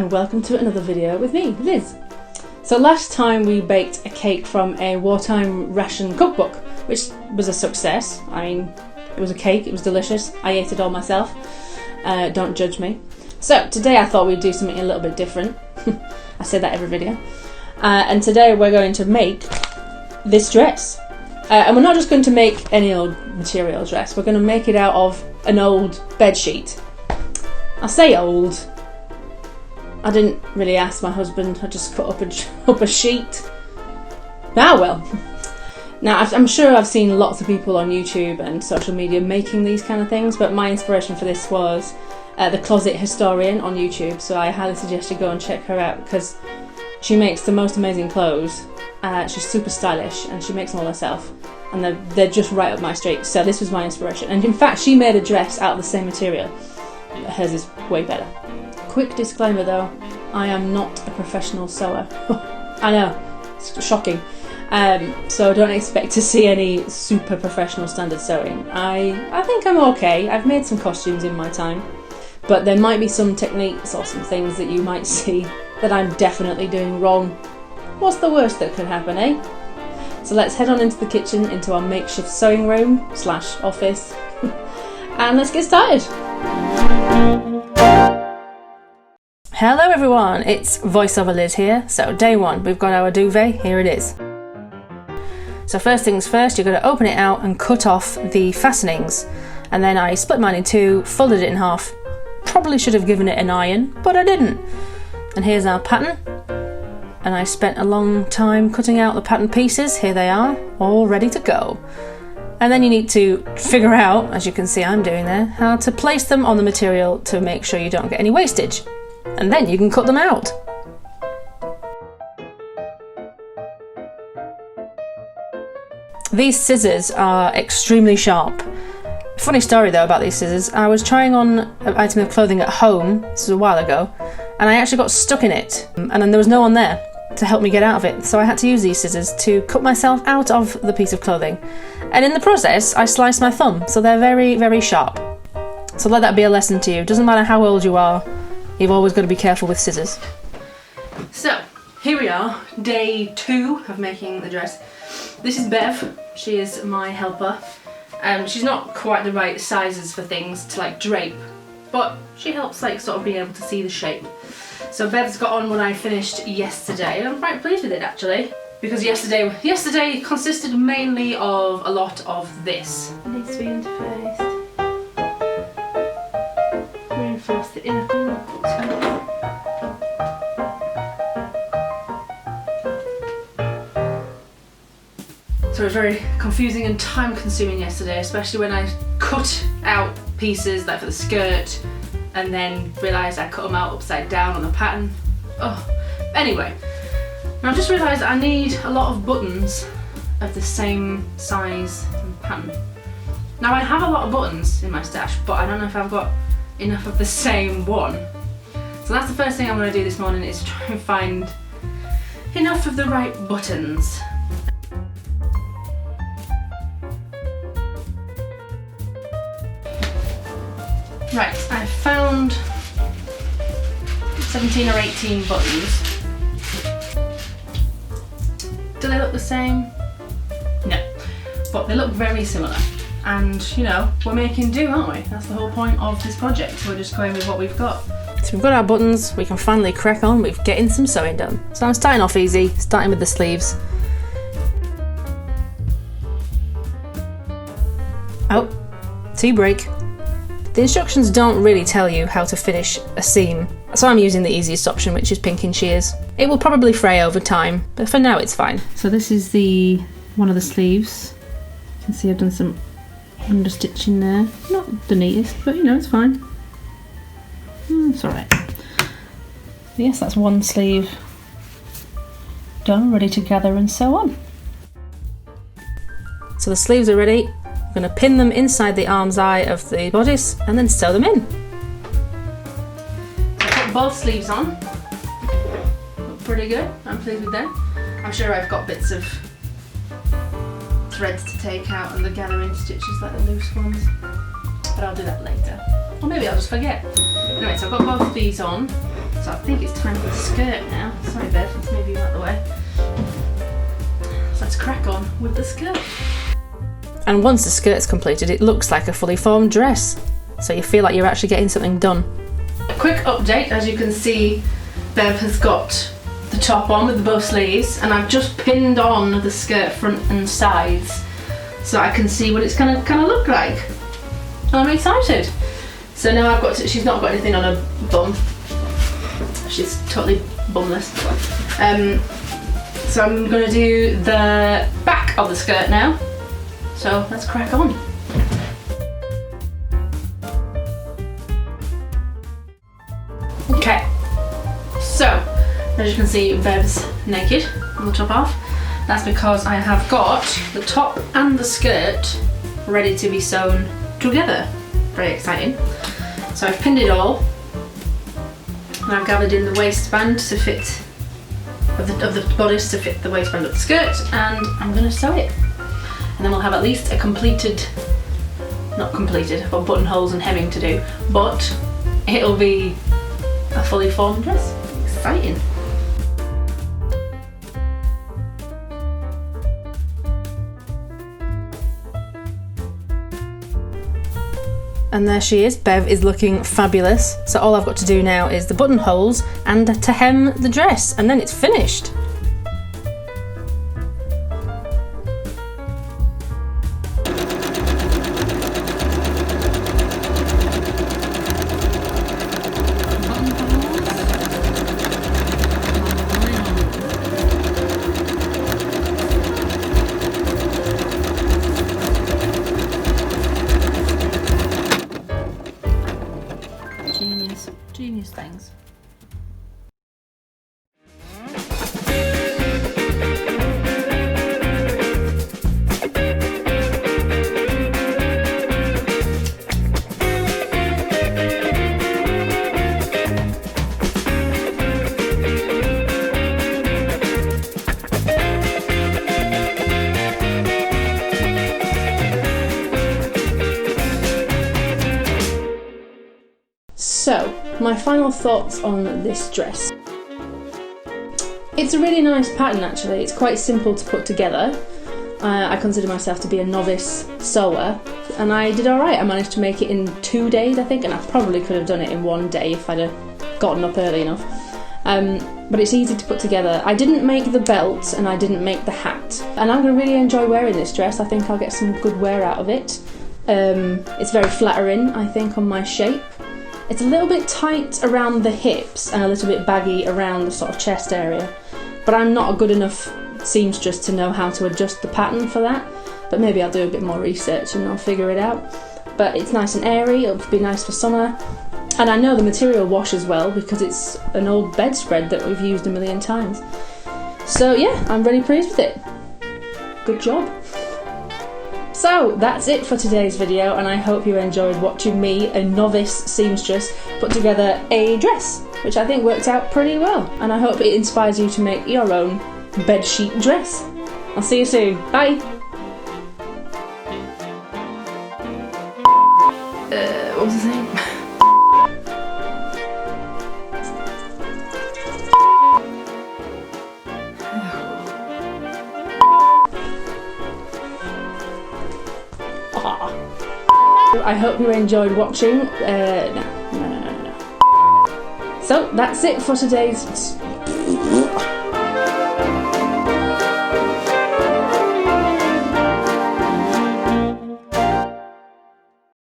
and welcome to another video with me, Liz. So last time we baked a cake from a wartime ration cookbook, which was a success. I mean, it was a cake, it was delicious. I ate it all myself. Don't judge me. So today I thought we'd do something a little bit different. I say that every video. And today we're going to make this dress. And we're not just going to make any old material dress, we're going to make it out of an old bed sheet. I say old. I didn't really ask my husband, I just cut up a sheet. Ah well. Now I'm sure I've seen lots of people on YouTube and social media making these kind of things, but my inspiration for this was The Closet Historian on YouTube, so I highly suggest you go and check her out because she makes the most amazing clothes. She's super stylish and she makes them all herself, and they're just right up my street. So this was my inspiration, and in fact she made a dress out of the same material. Hers is way better. Quick disclaimer though, I am not a professional sewer. I know, it's shocking. So don't expect to see any super professional standard sewing. I think I'm okay. I've made some costumes in my time, but there might be some techniques or some things that you might see that I'm definitely doing wrong. What's the worst that could happen, eh? So let's head on into the kitchen, into our makeshift sewing room / office, and let's get started. Hello everyone, it's VoiceOver Liz here. So day one, we've got our duvet, here it is. So first things first, you're going to open it out and cut off the fastenings. And then I split mine in two, folded it in half. Probably should have given it an iron, but I didn't. And here's our pattern. And I spent a long time cutting out the pattern pieces. Here they are, all ready to go. And then you need to figure out, as you can see I'm doing there, how to place them on the material to make sure you don't get any wastage. And then you can cut them out. These scissors are extremely sharp. Funny story though about these scissors, I was trying on an item of clothing at home, this was a while ago, and I actually got stuck in it, and then there was no one there to help me get out of it, so I had to use these scissors to cut myself out of the piece of clothing. And in the process, I sliced my thumb, so they're very, very sharp. So let that be a lesson to you. Doesn't matter how old you are, you've always got to be careful with scissors. So, here we are, day 2 of making the dress. This is Bev, she is my helper. She's not quite the right sizes for things to like drape, but she helps like sort of being able to see the shape. So Bev's got on what I finished yesterday, and I'm quite pleased with it actually, because yesterday consisted mainly of a lot of this. It needs to be interfaced. Reinforce the inner corner. So it was very confusing and time consuming yesterday, especially when I cut out pieces like for the skirt and then realised I cut them out upside down on the pattern. Oh, anyway, now I've just realised I need a lot of buttons of the same size and pattern. Now I have a lot of buttons in my stash, but I don't know if I've got enough of the same one. So that's the first thing I'm going to do this morning, is try and find enough of the right buttons. Right, I found 17 or 18 buttons. Do they look the same? No, but they look very similar. And you know, we're making do, aren't we? That's the whole point of this project. We're just going with what we've got. So we've got our buttons, we can finally crack on with getting some sewing done. So I'm starting off easy, starting with the sleeves. Oh, tea break. The instructions don't really tell you how to finish a seam, so I'm using the easiest option, which is pinking shears. It will probably fray over time, but for now it's fine. So this is one of the sleeves. You can see I've done some understitching there. Not the neatest, but you know, it's fine. It's alright. Yes, that's one sleeve done, ready to gather and sew on. So the sleeves are ready. I'm going to pin them inside the arm's eye of the bodice and then sew them in. I put both sleeves on. Look pretty good, I'm pleased with them. I'm sure I've got bits of threads to take out and the gathering stitches, like the loose ones, but I'll do that later. Or maybe I'll just forget. Anyway, so I've got both of these on. So So I think it's time for the skirt now. Sorry Bev, let's move you out the way. So let's crack on with the skirt. And once the skirt's completed, it looks like a fully formed dress. So you feel like you're actually getting something done. A quick update, as you can see, Bev has got the top on with the bow sleeves, and I've just pinned on the skirt front and sides so I can see what it's gonna kind of look like. And I'm excited. So now I've got to, she's not got anything on her bum. She's totally bumless. So I'm gonna do the back of the skirt now. So let's crack on. Okay, so as you can see, Bev's naked on the top half. That's because I have got the top and the skirt ready to be sewn together. Very exciting. So I've pinned it all, and I've gathered in the waistband to fit of the bodice to fit the waistband of the skirt, and I'm going to sew it. And then we'll have at least a completed, not completed, I've got buttonholes and hemming to do, but it'll be a fully formed dress. Exciting. And there she is, Bev is looking fabulous. So all I've got to do now is the buttonholes and to hem the dress, and then it's finished. Genius things. So, my final thoughts on this dress. It's a really nice pattern actually, it's quite simple to put together. I consider myself to be a novice sewer, and I did alright. I managed to make it in 2 days I think, and I probably could have done it in 1 day if I'd have gotten up early enough. But it's easy to put together. I didn't make the belt and I didn't make the hat, and I'm going to really enjoy wearing this dress. I think I'll get some good wear out of it. It's very flattering, I think, on my shape. It's a little bit tight around the hips and a little bit baggy around the sort of chest area, but I'm not a good enough seamstress to know how to adjust the pattern for that, but maybe I'll do a bit more research and I'll figure it out. But it's nice and airy, it'll be nice for summer, and I know the material washes well because it's an old bedspread that we've used a million times. So yeah, I'm really pleased with it. Good job. So that's it for today's video, and I hope you enjoyed watching me, a novice seamstress, put together a dress, which I think worked out pretty well, and I hope it inspires you to make your own bedsheet dress. I'll see you soon. Bye! What was I saying? I hope you enjoyed watching. No. So that's it for today's